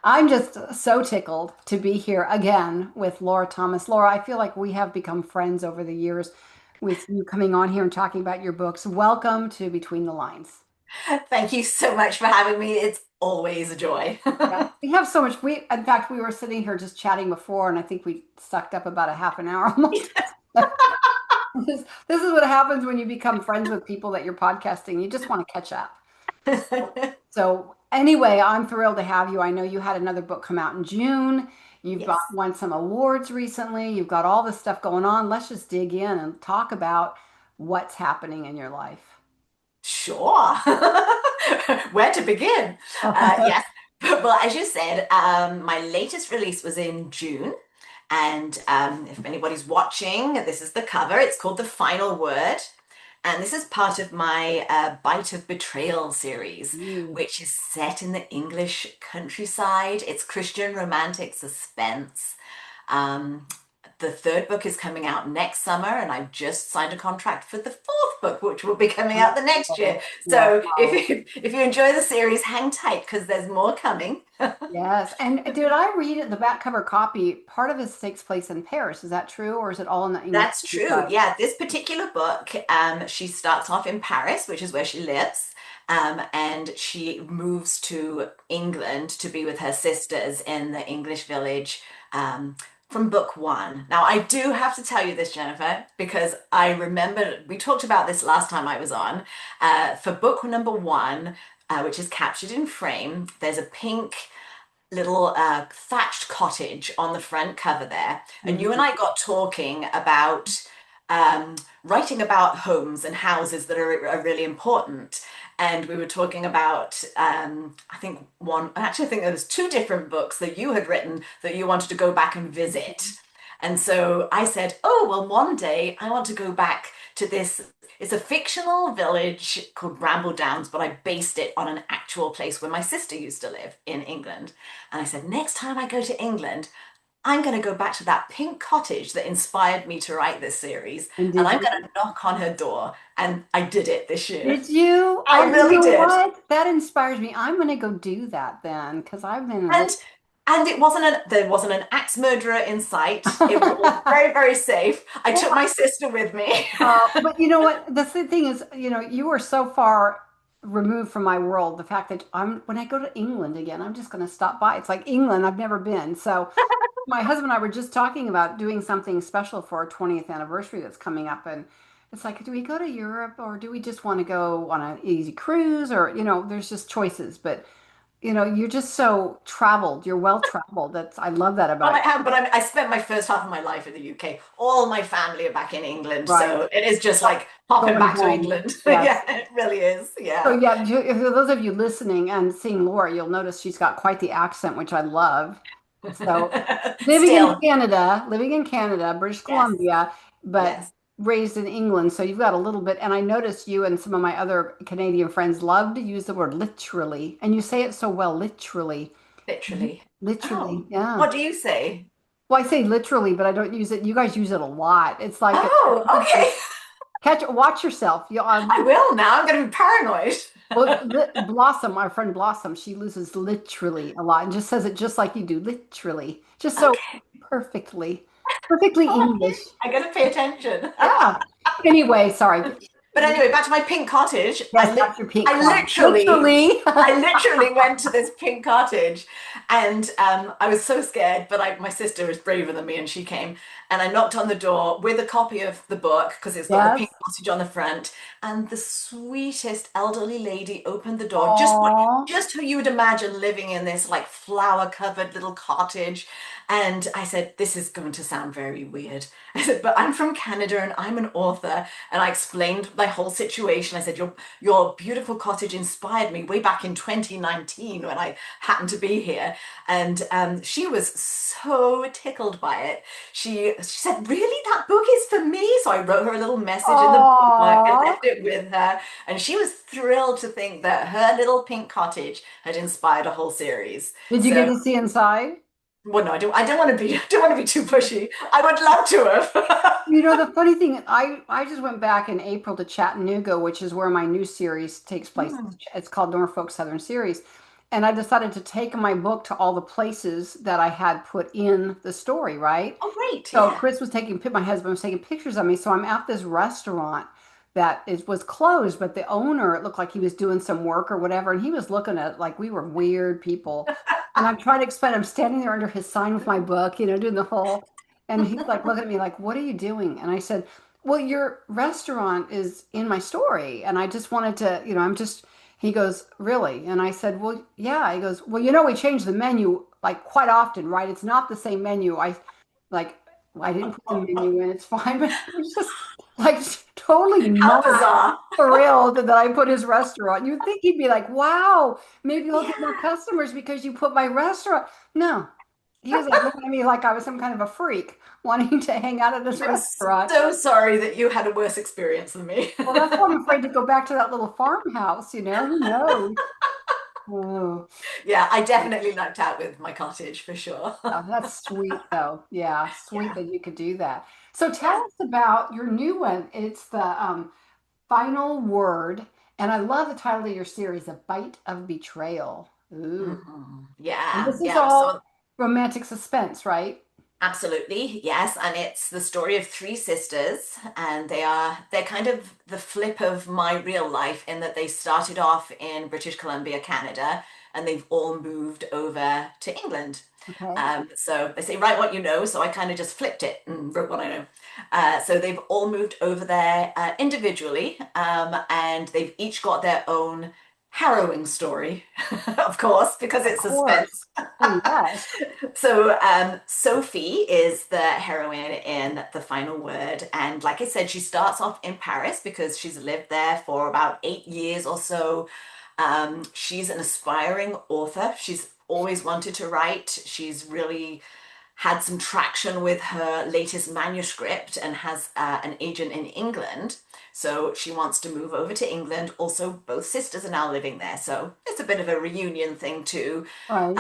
I'm just so tickled to be here again with Laura Thomas. Laura, I feel like we have become friends over the years with you coming on here and talking about your books. Welcome to Between the Lines. Thank you so much for having me. It's always a joy. Yeah, we have so much. In fact, we were sitting here just chatting before, and I think we sucked up about a half an hour almost. This is what happens when you become friends with people that you're podcasting. You just want to catch up. So anyway, I'm thrilled to have you. I know you had another book come out in June. You've got Yes, won some awards recently. You've got all this stuff going on. Let's just dig in and talk about what's happening in your life. sure. Where to begin? Yes. Well, as you said, my latest release was in June. And if anybody's watching, this is the cover. It's called The Final Word. And this is part of my Bite of Betrayal series, Ooh. which is set in the English countryside. It's Christian romantic suspense. Um, the third book is coming out next summer, and I've just signed a contract for the fourth book, which will be coming out the next year. So Wow. if you enjoy the series, hang tight because there's more coming. Yes. And did I read it, the back cover copy? Part of this takes place in Paris. Is that true? Or is it all in the English That's true. countryside? Yeah, this particular book, she starts off in Paris, which is where she lives, and she moves to England to be with her sisters in the English village from book one. Now, I do have to tell you this, Jennifer, because I remember we talked about this last time I was on. For book number one, which is captured in frame, there's a pink little thatched cottage on the front cover there. And you and Mhm. I got talking about writing about homes and houses that are really important. And we were talking about, I think actually, I think there was two different books that you had written that you wanted to go back and visit. And so I said, oh, well, one day I want to go back to this. It's a fictional village called Bramble Downs, but I based it on an actual place where my sister used to live in England. And I said, next time I go to England, I'm going to go back to that pink cottage that inspired me to write this series, And and did I'm going you? to knock on her door. And I did it this year. Did you? I Oh, you really know did. what? That inspires me. I'm going to go do that then because I've been And it wasn't there wasn't an axe murderer in sight. It was all a very, very safe. I Well, took my sister with me. but you know what? Thing is, you are so far removed from my world. The fact that when I go to England again, I'm just going to stop by. It's like England, I've never been. So my husband and I were just talking about doing something special for our 20th anniversary that's coming up. And it's like, do we go to Europe or do we just want to go on an easy cruise? Or, there's just choices. But, you're just so traveled. You're well traveled. I love that Well, about I you. am, but I spent my first half of my life in the UK. All my family are back in England, Right. so it is just like popping Going back to home. England. Yes. Yeah, it really is. So Yeah. yeah, for those of you listening and seeing Laura, you'll notice she's got quite the accent, which I love. So Still, Living in Canada, British yes, Columbia, but yes, raised in England. So you've got a little bit, and I noticed you and some of my other Canadian friends love to use the word literally, and you say it so well, literally. literally. Literally, Oh, yeah. what do you say? Well, I say literally, but I don't use it. You guys use it a lot. It's like Oh, okay. watch yourself. I will now. I'm going to be paranoid. Well, Blossom, our friend Blossom, she loses literally a lot and just says it just like you do, literally, just so Okay. perfectly Oh, English. okay. I got to pay attention. Yeah. Anyway, sorry. But anyway, back to my pink cottage. Yes, that's your peak I one. literally, Literally. I literally went to this pink cottage, and I was so scared. But my sister is braver than me, and she came, and I knocked on the door with a copy of the book because it's got the pink Yes. cottage on the front. And the sweetest elderly lady opened the door, Oh, just who you would imagine living in this like flower-covered little cottage. And I said, "This is going to sound very weird." I said, "But I'm from Canada and I'm an author." And I explained my whole situation. I said, your beautiful cottage inspired me way back in 2019 when I happened to be here. And she was so tickled by it. She said, really, that book is for me? So I wrote her a little message in the bookmark and oh. left it with her. And she was thrilled to think that her little pink cottage had inspired a whole series. Did you get So, to see inside? well, no, I don't want to be, I don't want to be too pushy. I would love to have. The funny thing, I just went back in April to Chattanooga, which is where my new series takes place. Hmm. It's called Norfolk Southern Series. and I decided to take my book to all the places that I had put in the story, right? Oh, great. So Yeah. Chris was my husband was taking pictures of me. So I'm at this restaurant was closed, but the owner, it looked like he was doing some work or whatever. And he was looking at like we were weird people. And I'm trying to explain, I'm standing there under his sign with my book, doing the whole, and he's like looking at me like, what are you doing? And I said, well, your restaurant is in my story. And I just wanted to, he goes, really? And I said, well, yeah. He goes, well, we change the menu like quite often, right? It's not the same menu. Like, well, I didn't put the menu in. It's fine, but he was just like totally How not bizarre. thrilled that I put his restaurant. You'd think he'd be like, wow, maybe he'll get more Yeah. customers because you put my restaurant. No, he was like looking at me like I was some kind of a freak wanting to hang out at his I'm restaurant. so sorry that you had a worse experience than me. Well, that's why I'm afraid to go back to that little farmhouse, who knows? Oh. Yeah, I definitely lucked out with my cottage for sure. Oh, that's sweet, though. Yeah, sweet Yeah. that you could do that. So tell Yeah. us about your new one. It's the final word, and I love the title of your series, A Bite of Betrayal. Ooh. And Yeah. this is Yeah. all So romantic suspense, right? absolutely, yes, and it's the story of three sisters, and they're kind of the flip of my real life in that they started off in British Columbia, Canada, and they've all moved over to England. Okay. So they say, write what you know, so I kind of just flipped it and wrote what I know. So they've all moved over there individually, and they've each got their own harrowing story, of course, because Of it's suspense. course. Well, yes. So Sophie is the heroine in The Final Word. And like I said, she starts off in Paris because she's lived there for about 8 years or so. She's an aspiring author. She's always wanted to write. She's really had some traction with her latest manuscript and has an agent in England. So she wants to move over to England. Also, both sisters are now living there. So it's a bit of a reunion thing too. Right.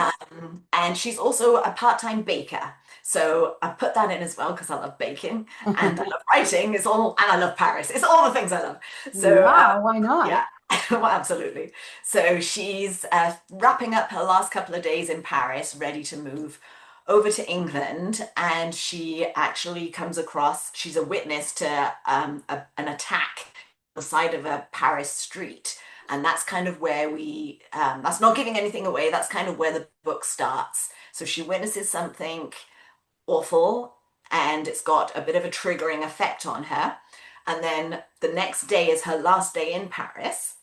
And she's also a part-time baker. So I put that in as well because I love baking and I love writing. It's all, and I love Paris. It's all the things I love. So Yeah, why yeah, not? well, absolutely. So she's wrapping up her last couple of days in Paris, ready to move over to England. And she actually comes across, she's a witness to an attack on the side of a Paris street. And that's kind of where that's not giving anything away. That's kind of where the book starts. So she witnesses something awful and it's got a bit of a triggering effect on her. And then the next day is her last day in Paris.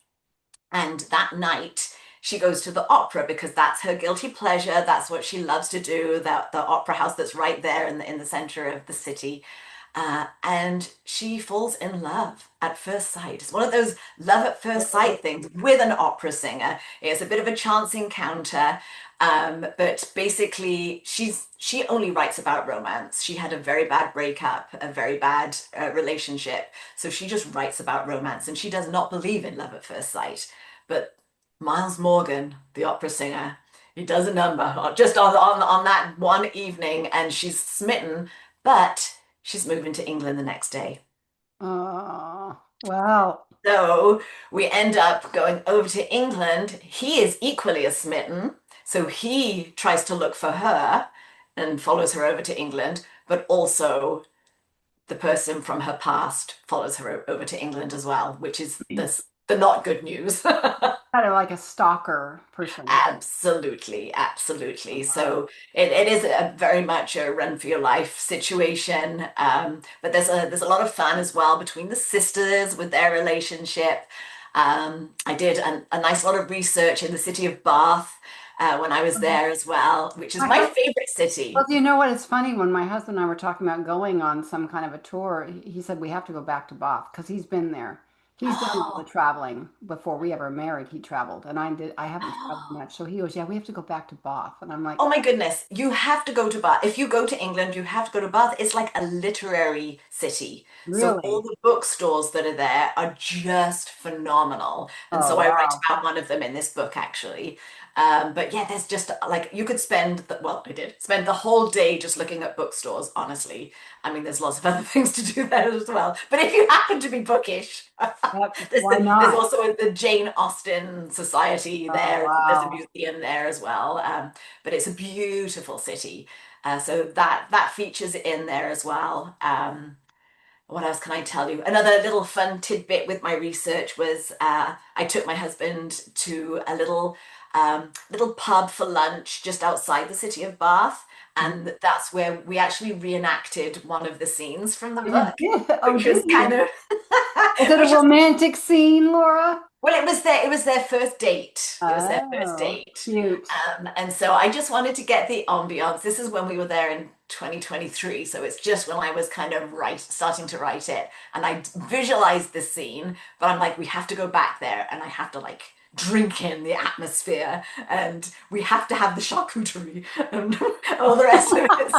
And that night, she goes to the opera because that's her guilty pleasure. That's what she loves to do. That the opera house that's right there in the center of the city. And she falls in love at first sight. It's one of those love at first sight things with an opera singer. It's a bit of a chance encounter. But basically, she only writes about romance. She had a very bad breakup, a very bad relationship. So she just writes about romance and she does not believe in love at first sight. But Miles Morgan, the opera singer, he does a number just on that one evening and she's smitten, but she's moving to England the next day. Oh, wow. So we end up going over to England. He is equally as smitten. So he tries to look for her and follows her over to England, but also the person from her past follows her over to England as well, which is the not good news. Kind of like a stalker person. Absolutely, absolutely. Wow. So it is a very much a run for your life situation. But there's a lot of fun as well between the sisters with their relationship. I did a nice lot of research in the city of Bath when I was there as well, which is My my husband, favorite well, city. do you know what? It's funny when my husband and I were talking about going on some kind of a tour, he said we have to go back to Bath because he's been there. He's done all the Oh, traveling before we ever married. He traveled, and I haven't traveled oh. much. So he goes, "Yeah, we have to go back to Bath." And I'm like, Oh my goodness, you have to go to Bath. If you go to England, you have to go to Bath. It's like a literary city. So all "Really? the bookstores that are there are just phenomenal. And Oh, so I write wow." about one of them in this book, actually. But yeah, there's just like you could well, I did spend the whole day just looking at bookstores, honestly. I mean, there's lots of other things to do there as well. But if you happen to be bookish, Why There's not? also the Jane Austen Society Oh, there. There's a wow. museum there as well. But it's a beautiful city. So that features in there as well. What else can I tell you? Another little fun tidbit with my research was I took my husband to a little pub for lunch just outside the city of Bath, and that's where we actually reenacted one of the scenes from the Oh, you book, did? Oh, which did was kind you? of Was it a which is romantic scene, Laura? well, it was their first date. It was their first Oh, date. cute. And so I just wanted to get the ambiance. This is when we were there in 2023, so it's just when I was kind of starting to write it, and I visualized this scene, but I'm like, we have to go back there, and I have to like drink in the atmosphere, and we have to have the charcuterie and all the rest of it.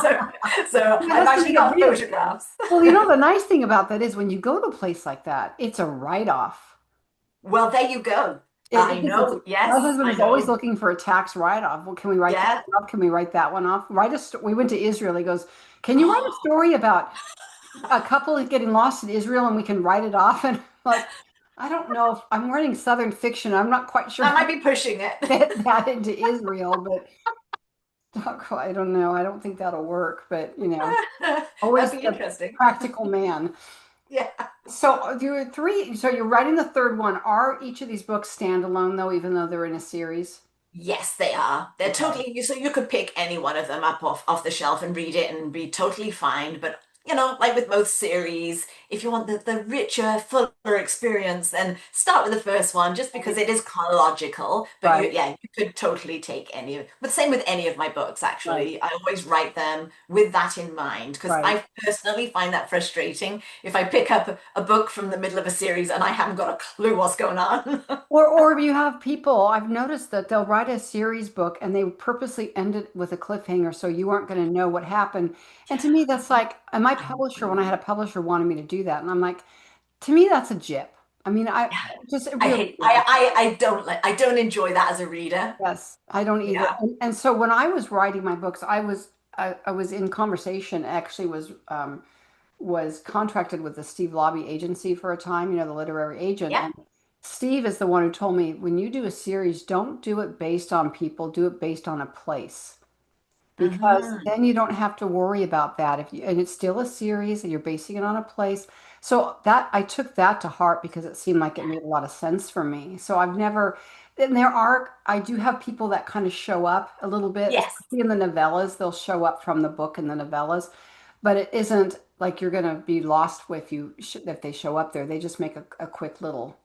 So Yeah, I've that's the actually way to got do it. photographs. Well, the nice thing about that is when you go to a place like that, it's a write-off. Well, there you go. It I is. It's, know. my Yes, husband I is always know. looking for a tax write-off. Well, can we write that Yeah. one off? Can we write that one off? We went to Israel. He goes, "Can you write a story about a couple getting lost in Israel and we can write it off?" And I'm like, I don't know if I'm writing Southern fiction. I'm not quite sure That how might to be pushing it. fit that into Israel, but I don't know. I don't think that'll work, but That'd always be the interesting. practical man. Yeah. So so you're writing the third one. Are each of these books standalone though, even though they're in a series? Yes, they are. They're Okay. totally so you could pick any one of them up off the shelf and read it and be totally fine. But like with most series, if you want the richer, fuller experience, then start with the first one just because Right. it is chronological. But Right. you could totally take any of, but same with any of my books, Right. actually. I always write them with that in mind because Right. I personally find that frustrating if I pick up a book from the middle of a series and I haven't got a clue what's going on. Or you have people, I've noticed that they'll write a series book and they purposely end it with a cliffhanger so you aren't going to know what happened. And to me, that's like, and my I publisher, when I had agree. a publisher wanted me to do that, and I'm like, to me, that's a jip. I mean, I Yeah. just it I really hate is. I don't enjoy that as a reader. Yes, I don't either. Yeah. And so when I was writing my books, I was in conversation, actually was contracted with the Steve Lobby agency for a time, the literary agent. Yeah. And Steve is the one who told me when you do a series, don't do it based on people, do it based on a place. Because Hmm. then you don't have to worry about that if you and it's still a series and you're basing it on a place. So that I took that to heart because it seemed like it made a lot of sense for me. So I've never and I do have people that kind of show up a little bit, Yes. especially in the novellas. They'll show up from the book in the novellas, but it isn't like you're going to be lost if they show up there. They just make a quick little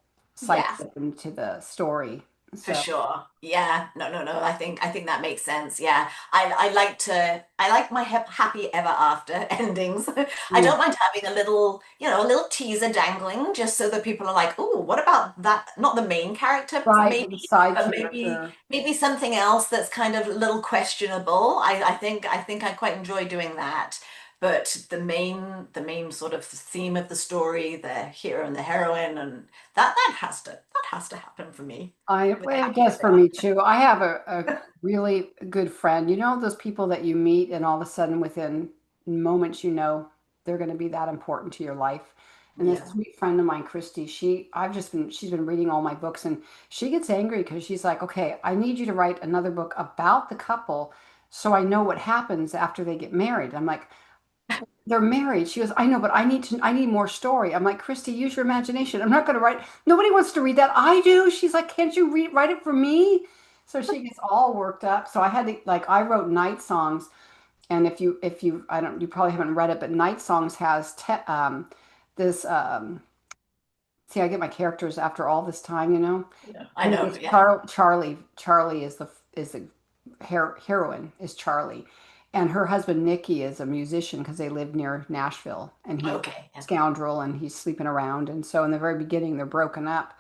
Yeah. sidestep into the story. For So sure. Yeah. No, no, no. I think that makes sense. Yeah. I like my happy ever after endings. I yeah, don't mind having a little teaser dangling just so that people are like, "Oh, what about that? Not the main character, right, maybe, the side but maybe character. maybe something else that's kind of a little questionable." I think I quite enjoy doing that. But the main sort of theme of the story, the hero and the heroine, and that has to happen for me with a Well, it happy does ever for me after. too. I have a really good friend. Those people that you meet and all of a sudden within moments they're going to be that important to your life. And this Yeah. sweet friend of mine, Christy, she's been reading all my books and she gets angry because she's like, okay, I need you to write another book about the couple so I know what happens after they get married. I'm like, they're married. She goes, I know, but I need more story. I'm like, Christy, use your imagination. I'm not going to write. Nobody wants to read that. I do. She's like, can't you write it for me? So she gets all worked up. So I had to I wrote Night Songs, and I don't, you probably haven't read it, but Night Songs has this. See, I get my characters after all this time. Yeah. I And know. it's Yeah. Charlie. Charlie is the heroine is Charlie, and her husband Nicky is a musician because they live near Nashville, and he's a Okay. Yeah. scoundrel and he's sleeping around. And so in the very beginning, they're broken up.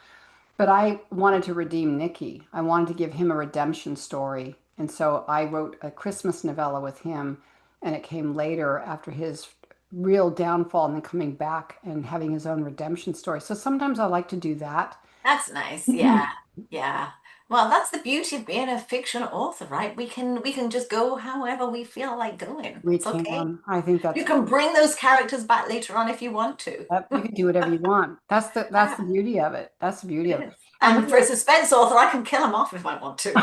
But I wanted to redeem Nicky. I wanted to give him a redemption story, and so I wrote a Christmas novella with him, and it came later after his real downfall and then coming back and having his own redemption story. So sometimes I like to do that. That's nice. Yeah. Yeah. Well, that's the beauty of being a fiction author, right? We can just go however we feel like going. We It's okay. can. I think You that's can bring those characters back later on if you want to. Yep, you can do whatever you want. That's the Yeah, beauty of it. That's the beauty it of it. is. And And for a suspense author, I can kill them off if I want to.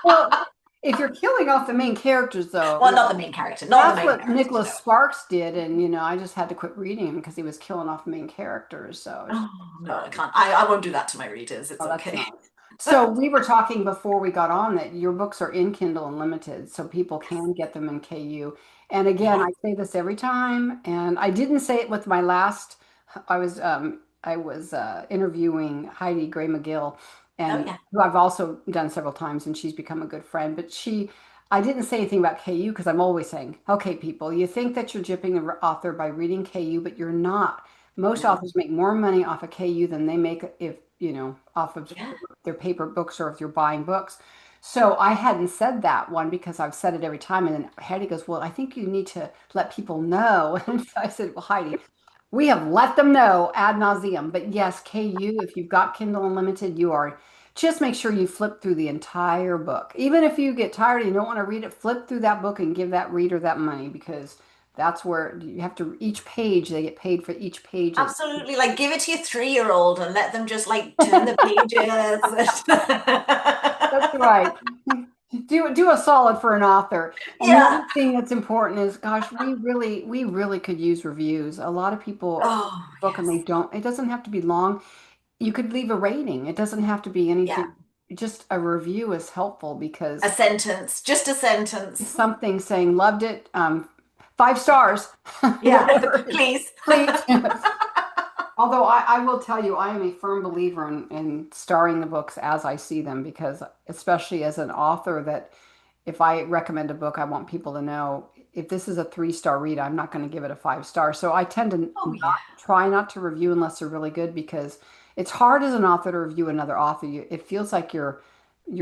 well, if you're killing off the main characters, though, Well, not the main character, not the that's main what characters, Nicholas no. Sparks did, and I just had to quit reading him because he was killing off the main characters. So it's Oh, no, I can't. I won't do that to my readers. It's oh, that's okay. nice. So we were talking before we got on that your books are in Kindle Unlimited, so people can get them in KU. And again, Yeah. I say this every time, and I didn't say it with my last. I was interviewing Heidi Gray McGill, Oh, and yeah. who I've also done several times, and she's become a good friend. But I didn't say anything about KU because I'm always saying, okay, people, you think that you're gypping an author by reading KU, but you're not. Most No. authors make more money off of KU than they make if, off of Yeah. their paper books or if you're buying books. So I hadn't said that one because I've said it every time. And then Heidi goes, well, I think you need to let people know. And I said, well, Heidi, we have let them know ad nauseum. But yes, KU, if you've got Kindle Unlimited, you are just make sure you flip through the entire book. Even if you get tired and you don't want to read it, flip through that book and give that reader that money because that's where you have to, each page, they get paid for each page. Absolutely. Like, give it to your 3-year-old and let them just like turn the pages. That's right. Do a solid for an author. And the Yeah. other thing that's important is, gosh, we really could use reviews. A lot of people Oh, book and they yes. don't. It doesn't have to be long. You could leave a rating. It doesn't have to be Yeah. anything. Just a review is helpful A because sentence, just a sentence. something saying loved it, 5 stars, Yeah, whatever, please. please. Although I will tell you, I am a firm believer in starring the books as I see them because, especially as an author, that if I recommend a book, I want people to know if this is a 3-star read, I'm not going to give it a 5 star. So I tend to Oh, yeah. not try not to review unless they're really good because it's hard as an author to review another author. It feels like you're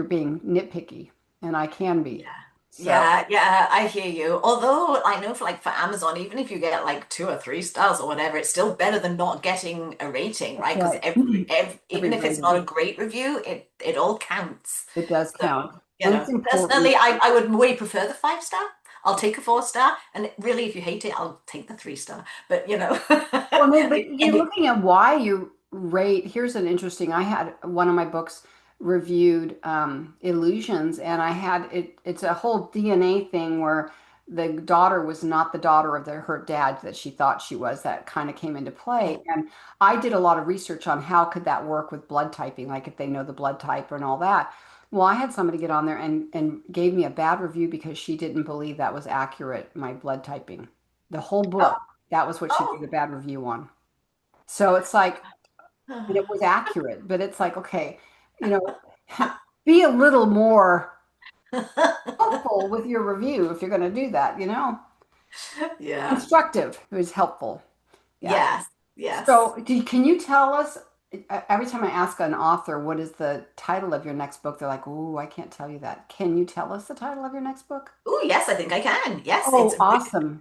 being nitpicky, and I can be. Yeah. So Yeah, yeah, I hear you. Although I know for like for Amazon, even if you get like 2 or 3 stars or whatever, it's still better than not getting a rating, that's right? Because right. even Every if it's not rating, a great review, it all counts. it does So, count, you and know, it's important. personally, I would way prefer the 5 star. I'll take a 4 star, and really, if you hate it, I'll take the 3 star. But you know, Well, no, but you're it, looking at why you rate. Here's an interesting. I had one of my books reviewed illusions, and I had it. It's a whole DNA thing where the daughter was not the daughter of her dad that she thought she was. That kind of came into play, and I did a lot of research on how could that work with blood typing, like if they know the blood type and all that. Well, I had somebody get on there and gave me a bad review because she didn't believe that was accurate, my blood typing. The whole book. oh, That was what she did oh. a bad review on. So it's like, and it was accurate, but it's like, okay, you know, be a little more helpful with your review if you're going to do that. Yeah. Constructive is helpful. Yeah. Yes. Yes. So can you tell us, every time I ask an author, what is the title of your next book? They're like, oh, I can't tell you that. Can you tell us the title of your next book? Oh, yes, I think I can. Yes, Oh, awesome.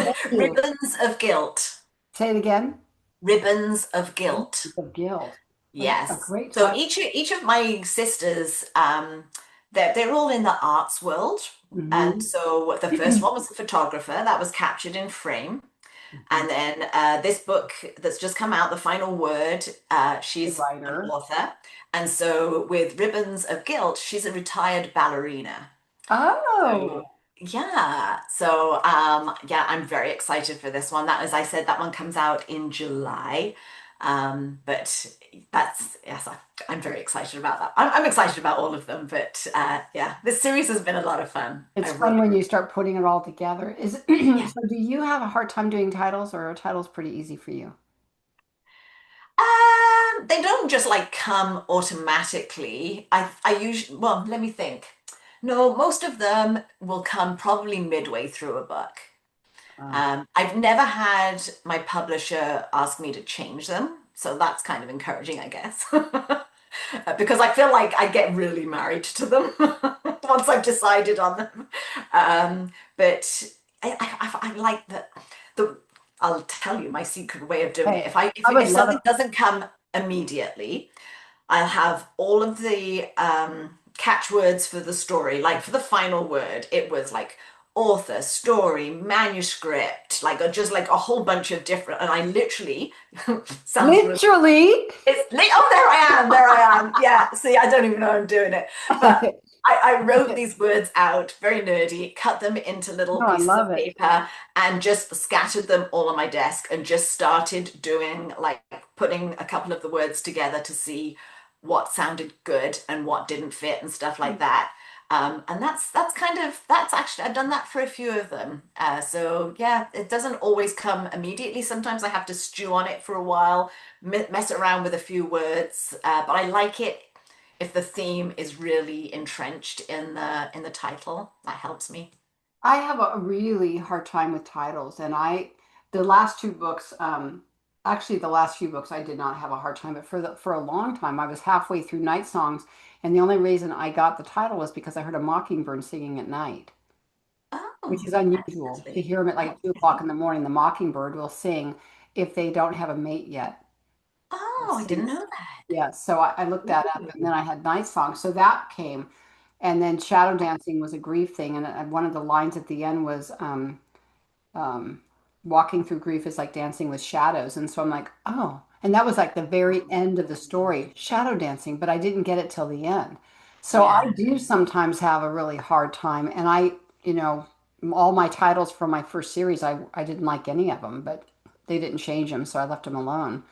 Thank you. Ribbons of Guilt. Say it again. Ribbons of Guilt. Of Guilt. Well, that's a Yes. great So title. each of my sisters, they're all in the arts world. And Hmm. so the first one was the photographer that was captured in frame. And then this book that's just come out, The Final Word, The she's an writer. author. And so with Ribbons of Guilt, she's a retired ballerina. So Oh, yeah, so yeah, I'm very excited for this one. That, as I said, that one comes out in July. But that's yes, I'm very excited about that. I'm excited about all of them, but yeah, this series has been a lot of fun. I it's fun really, when you start putting it all together. Is yeah. so do you have a hard time doing titles or are titles pretty easy for you? They don't just like come automatically. I usually, well, let me think. No, most of them will come probably midway through a book. Oh, I've never had my publisher ask me to change them, so that's kind of encouraging, I guess. Because I feel like I get really married to them once I've decided on them. But I like the I'll tell you my secret way of doing it. hey, If I if I would if love something it. doesn't come immediately, I'll have all of the catchwords for the story. Like for the final word, it was like author, story, manuscript, like just like a whole bunch of different. And I literally sounds really. Literally. Oh, there I am. There I am. Yeah. See, I don't even know I'm doing it, but I wrote these words out, very nerdy, cut them into little No, I pieces of love it. paper, and just scattered them all on my desk and just started doing like putting a couple of the words together to see what sounded good and what didn't fit and stuff like that. And that's kind of that's actually I've done that for a few of them. So yeah, it doesn't always come immediately. Sometimes I have to stew on it for a while, mess around with a few words, but I like it if the theme is really entrenched in the title. That helps me. I have a really hard time with titles, and the last two books, actually the last few books I did not have a hard time, but for a long time I was halfway through Night Songs, and the only reason I got the title was because I heard a mockingbird singing at night, which Oh, is that's unusual to lovely. hear them at like 2 o'clock in the morning. The mockingbird will sing if they don't have a mate yet. Oh, I didn't Sings. know that. Yeah, so I looked that up, and then I had Night Song, so that came, and then Shadow Dancing was a grief thing, and one of the lines at the end was um, walking through grief is like dancing with shadows. And so I'm like, oh, and that was like the very end of the story, shadow dancing, but I didn't get it till the end. So I Yeah. do sometimes have a really hard time. And you know, all my titles from my first series, I didn't like any of them, but they didn't change them. So I left them alone.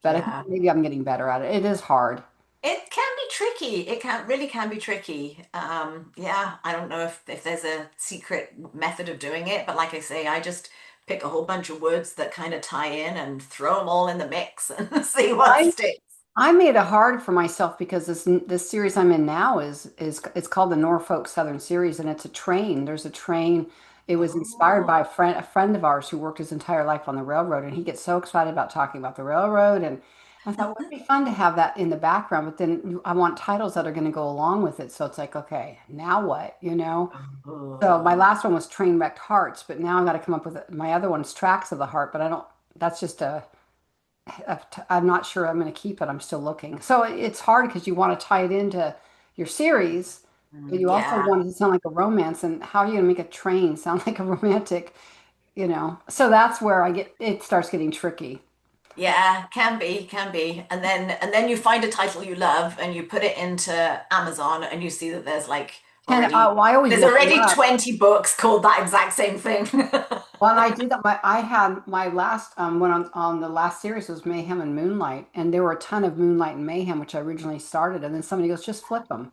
But I think Yeah. maybe I'm getting better at it. It is hard. It can be tricky. It can really can be tricky. Yeah, I don't know if there's a secret method of doing it, but like I say, I just pick a whole bunch of words that kind of tie in and throw them all in the mix and see what I sticks. I made it hard for myself because this series I'm in now is it's called the Norfolk Southern series, and it's a train. There's a train. It was inspired Oh. by a friend of ours who worked his entire life on the railroad, and he gets so excited about talking about the railroad. And I thought, well, it'd be fun to have that in the background, but then I want titles that are going to go along with it. So it's like, okay, now what, you know? So my Oh. last one was Train Wrecked Hearts, but now I've got to come up with my other one's Tracks of the Heart, but I don't. That's just I'm not sure I'm going to keep it. I'm still looking. So it's hard because you want to tie it into your series, but you also Yeah. want it to sound like a romance. And how are you going to make a train sound like a romantic, you know? So that's where it starts getting tricky. Yeah, can be, can be. And then you find a title you love and you put it into Amazon and you see that And already I always there's look it already up. 20 books called that exact same thing. When I did that, I had my last one on the last series was Mayhem and Moonlight, and there were a ton of Moonlight and Mayhem, which I originally started, and then somebody goes, just flip them.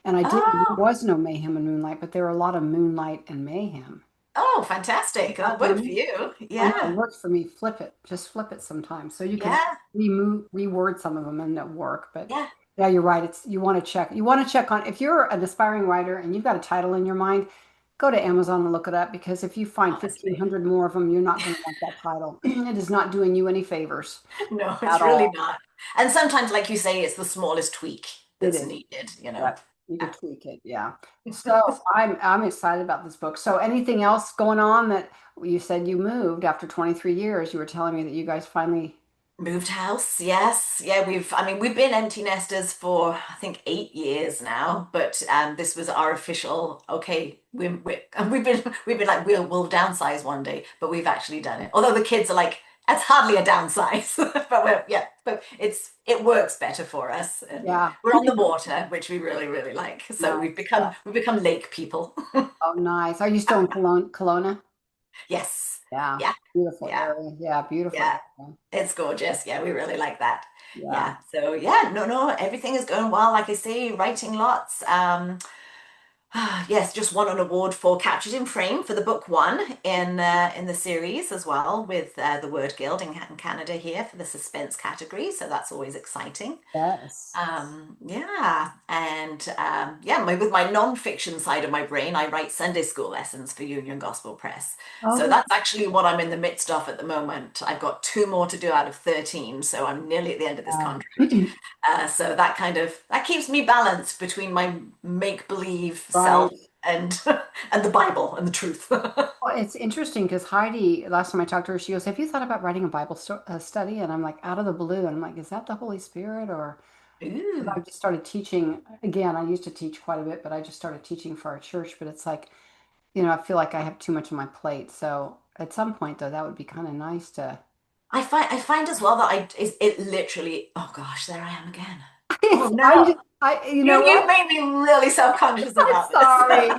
And I did. There Oh, was no Mayhem and Moonlight, but there were a lot of Moonlight and Mayhem. oh, fantastic. That That one, worked for you. I know it Yeah. works for me. Flip it. Just flip it sometimes. So you can Yeah. reword some of them and they'll work. But Yeah. yeah, you're right. It's you want to check. You want to check on if you're an aspiring writer and you've got a title in your mind, go to Amazon and look it up because if you find Honestly. 1,500 more of them, you're not going to want that title. It is not doing you any favors No, at it's really all. not. And sometimes, like you say, it's the smallest tweak It that's is. needed. Yeah, you could Yeah. tweak it. Yeah. So I'm excited about this book. So anything else going on that you said you moved after 23 years? You were telling me that you guys finally. Moved house, yes. Yeah, we've been empty nesters for I think 8 years now, but this was our official, okay, and we've been like we'll downsize one day, but we've actually done it. Although the kids are like, that's hardly a downsize, but but it works better for us and Yeah. we're on the water, which we really, really like. So we've Nice. become we've become lake people. Oh, nice. Are you still in Kelowna? Yes. Yeah. Yeah. Beautiful Yeah. area. Yeah, beautiful Yeah. area. It's gorgeous. Yeah, we really like that. Yeah. Yeah. So yeah, no, everything is going well. Like I say, writing lots. Yes, just won an award for Captured in Frame for the book one in the series as well with the Word Guild in Canada here for the suspense category. So that's always exciting. Yes. Yeah, and yeah, with my non-fiction side of my brain, I write Sunday school lessons for Union Gospel Press. Oh, So this that's actually what I'm in the midst of at the moment. I've got two more to do out of 13, so I'm nearly at the end of this contract. yeah. So that keeps me balanced between my make-believe self Right. and and the Bible and the truth. Well, it's interesting because Heidi, last time I talked to her, she goes, have you thought about writing a Bible study? And I'm like, out of the blue. And I'm like, is that the Holy Spirit or? Ooh. I just started teaching again. I used to teach quite a bit, but I just started teaching for our church. But it's like, I feel like I have too much on my plate. So at some point, though, that would be kind of nice to. I find as well that it literally, oh gosh, there I am again. Oh I'm no. just, you know You've what? made me really self-conscious I'm about this. sorry.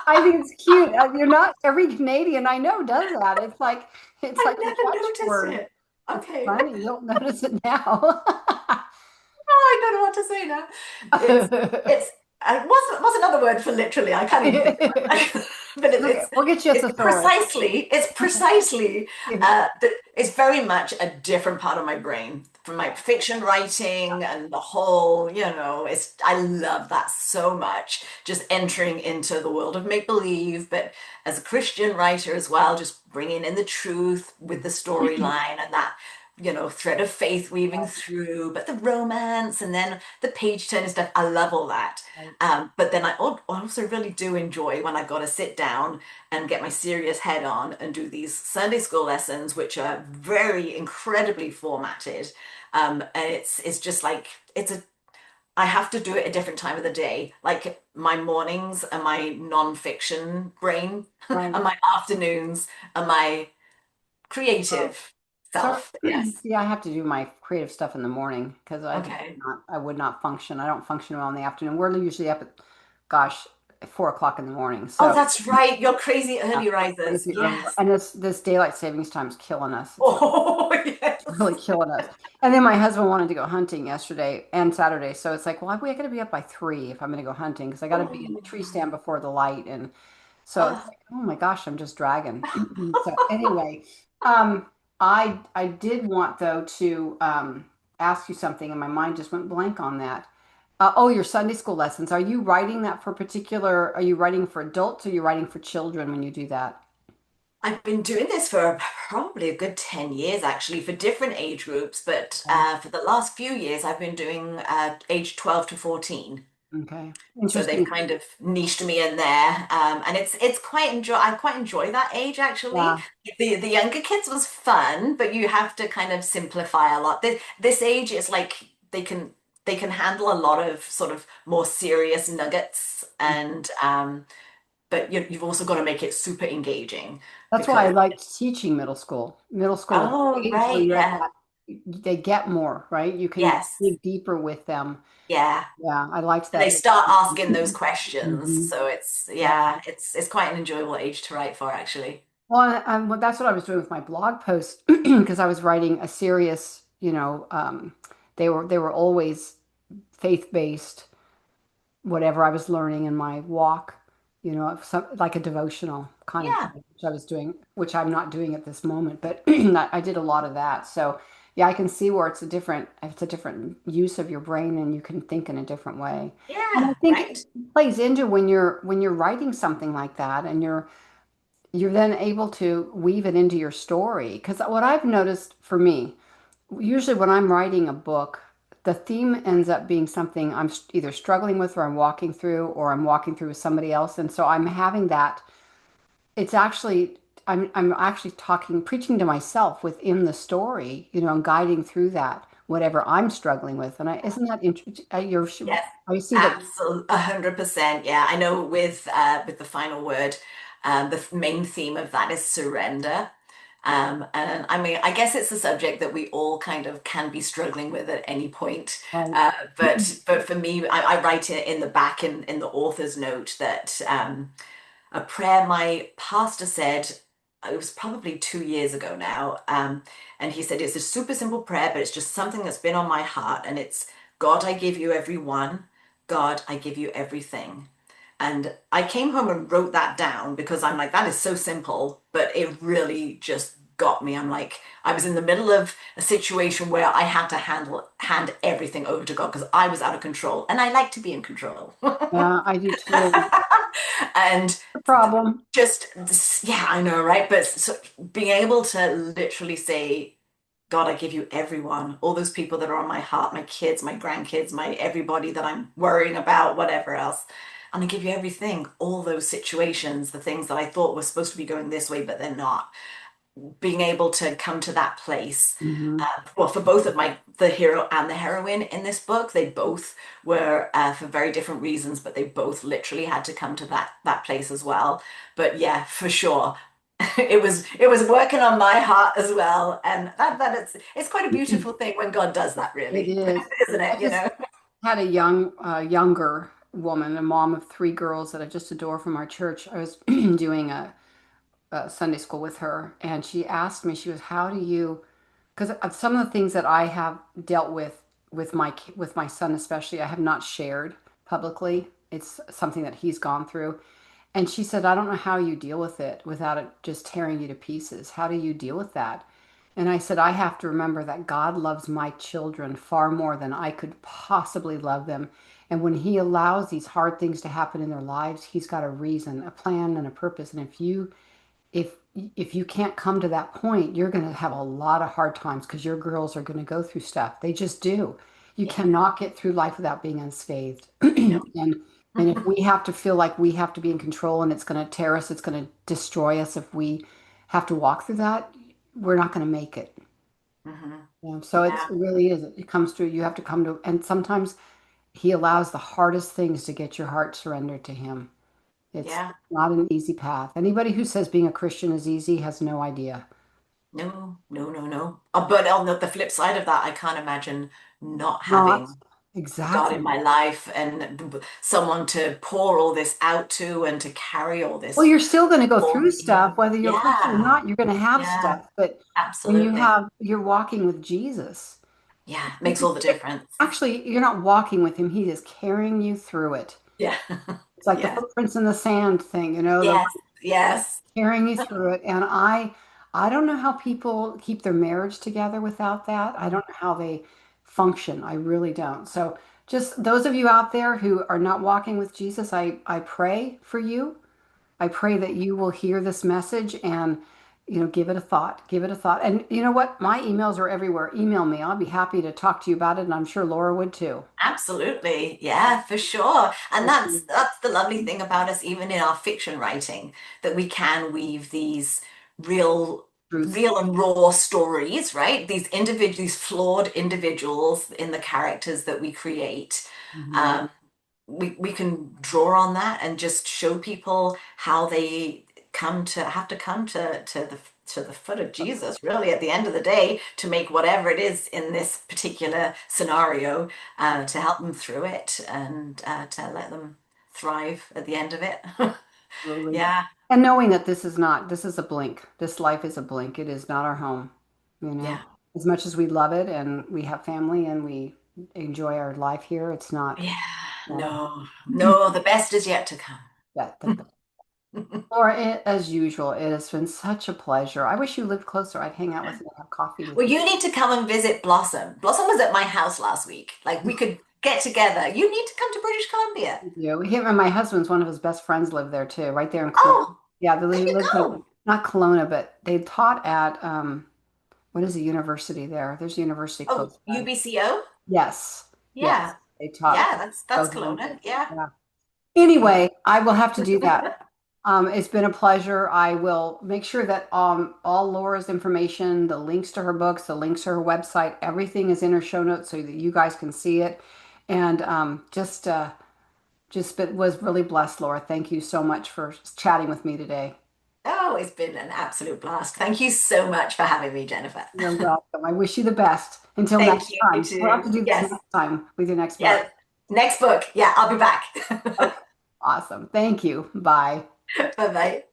I think it's cute. You're not every Canadian I know does that. It's like I've a never noticed catchword. it. It's Okay. funny. You'll notice it now. I don't know what to say now. It's what's another word for literally? I can't even think of it. But Okay, we'll get you a thesaurus. it's precisely it's very much a different part of my brain from my fiction writing and the whole, it's I love that so much. Just entering into the world of make believe, but as a Christian writer as well, just bringing in the truth with the storyline and that thread of faith weaving through, but the romance and then the page turn stuff, I love all that. But then I also really do enjoy when I've got to sit down and get my serious head on and do these Sunday school lessons, which are very incredibly formatted. And it's just like I have to do it a different time of the day. Like my mornings are my non-fiction brain, Right. and my afternoons are my Oh. creative So, self. Yes. yeah, I have to do my creative stuff in the morning because Okay. I would not function. I don't function well in the afternoon. We're usually up at, gosh, 4 o'clock in the morning. Oh, So, that's right. You're crazy yeah, early we're risers. crazy early. Yes. And this daylight savings time is killing us. Oh, It's yes. really killing us. And then my husband wanted to go hunting yesterday and Saturday. So it's like, well, we got to be up by 3 if I'm going to go hunting because I got to be in the Oh, tree stand before the light. And so it's oh. like, oh my gosh, I'm just dragging. So anyway, um, I did want though to ask you something, and my mind just went blank on that. Oh, your Sunday school lessons. Are you writing that for particular? Are you writing for adults or are you writing for children when you do that? I've been doing this for probably a good 10 years actually for different age groups, but Okay. for the last few years I've been doing age 12 to 14. Okay. So they've Interesting. kind of niched me in there, and it's I quite enjoy that age actually. Yeah. The younger kids was fun, but you have to kind of simplify a lot. This age is like they can handle a lot of sort of more serious nuggets, and but you've also got to make it super engaging That's why I because liked teaching middle school. Middle school is oh the age where right, you're at yeah, that, they get more, right? You can yes, dig deeper with them. yeah. Yeah, I liked And they that. start asking those questions, Mhm. so it's Yeah. yeah, it's quite an enjoyable age to write for actually. Well, that's what I was doing with my blog posts because I was writing a serious, they were always faith-based, whatever I was learning in my walk, like a devotional kind of Yeah. thing, which I was doing, which I'm not doing at this moment, but I did a lot of that. So yeah, I can see where it's a different use of your brain and you can think in a different way. And I Yeah, think right? it plays into when you're writing something like that and you're then able to weave it into your story. Because what I've noticed for me, usually when I'm writing a book, the theme ends up being something I'm either struggling with or I'm walking through or I'm walking through with somebody else. And so I'm having that, it's actually, I'm actually preaching to myself within the story, and guiding through that, whatever I'm struggling with. And isn't that interesting? Yes, I see that. absolutely, 100%. Yeah, I know with the final word, main theme of that is surrender. And I mean, I guess it's a subject that we all kind of can be struggling with at any point. Right. But for me, I write it in the back in the author's note that a prayer my pastor said, it was probably 2 years ago now. And he said, it's a super simple prayer, but it's just something that's been on my heart. And it's, God, I give you everyone. God, I give you everything. And I came home and wrote that down because I'm like, that is so simple, but it really just got me. I'm like, I was in the middle of a situation where I had to hand everything over to God because I was out of control and I like to be in control. Yeah, I do too. And The problem. just yeah, I know, right? But so, being able to literally say, God, I give you everyone, all those people that are on my heart, my kids, my grandkids, my everybody that I'm worrying about, whatever else. And I give you everything, all those situations, the things that I thought were supposed to be going this way, but they're not. being able to come to that place. Hmm. Well, for both of the hero and the heroine in this book, they both were for very different reasons, but they both literally had to come to that place as well. But yeah, for sure. It was working on my heart as well, and that it's quite a beautiful thing when God does that, It really, is. isn't I it? You just know? had a younger woman, a mom of three girls that I just adore from our church. I was doing a Sunday school with her, and she asked me, she was, "How do you?" Because of some of the things that I have dealt with my son, especially, I have not shared publicly. It's something that he's gone through, and she said, "I don't know how you deal with it without it just tearing you to pieces. How do you deal with that?" And I said, I have to remember that God loves my children far more than I could possibly love them. And when He allows these hard things to happen in their lives, He's got a reason, a plan, and a purpose. And if if you can't come to that point, you're going to have a lot of hard times because your girls are going to go through stuff. They just do. You Yeah. cannot get through life without being unscathed. No. And if we have to feel like we have to be in control and it's going to tear us, it's going to destroy us if we have to walk through that, we're not going to make it. Hmm. Yeah, so it Yeah. really is. It comes through. You have to come to, and sometimes He allows the hardest things to get your heart surrendered to Him. It's Yeah. not an easy path. Anybody who says being a Christian is easy has no idea. No, no, no, no. But on the flip side of that, I can't imagine not Not having God in exactly. my life and someone to pour all this out to and to carry all Well, this you're still going to go for through me. stuff, whether you're a Christian or Yeah, not. You're going to have yeah, stuff, but when absolutely. you're walking with Jesus, Yeah, makes all the difference. actually, you're not walking with Him. He is carrying you through it. Yeah. It's like the Yes, footprints in the sand thing, the yes, yes. carrying you through it. And I don't know how people keep their marriage together without that. I don't know how they function. I really don't. So just those of you out there who are not walking with Jesus, I pray for you. I pray that you will hear this message and give it a thought. Give it a thought. And you know what? My emails are everywhere. Email me. I'll be happy to talk to you about it, and I'm sure Laura would too. Absolutely. Yeah, for sure. And that's Okay. that's the lovely thing about us, even in our fiction writing, that we can weave these real Truths. real and raw stories, right? These flawed individuals in the characters that we create. Mhm. Um, we can draw on that and just show people how they have to come to the foot of Jesus, really, at the end of the day, to make whatever it is in this particular scenario, to help them through it and to let them thrive at the end of it. Absolutely. Yeah, And knowing that this is a blink. This life is a blink. It is not our home, you know. yeah, As much as we love it and we have family and we enjoy our life here, it's yeah. not our No, home. no, the best is yet to come. The Laura, as usual, it has been such a pleasure. I wish you lived closer. I'd hang out with you and have coffee with Well, you. you need to come and visit Blossom. Blossom was at my house last week. Like we could get together. You need to come to British Columbia. Yeah, him and my husband's one of his best friends live there too, right there in Kelowna. Oh, Yeah, there they you lived go. not Kelowna, but they taught at what is the university there? There's a university Oh, close by. UBCO? Yes, yes, Yeah. they taught Yeah, that's both of them. Kelowna. Yeah. Yeah. Anyway, I will have to do that. It's been a pleasure. I will make sure that all Laura's information, the links to her books, the links to her website, everything is in her show notes so that you guys can see it. And was really blessed, Laura. Thank you so much for chatting with me today. Oh, it's been an absolute blast. Thank you so much for having me, Jennifer. You're welcome. I wish you the best. Until Thank next you, you time. We'll have too. to do this Yes. next time with your next book. Yeah. Next book. Yeah, I'll be back. Okay. Awesome. Thank you. Bye. Bye bye.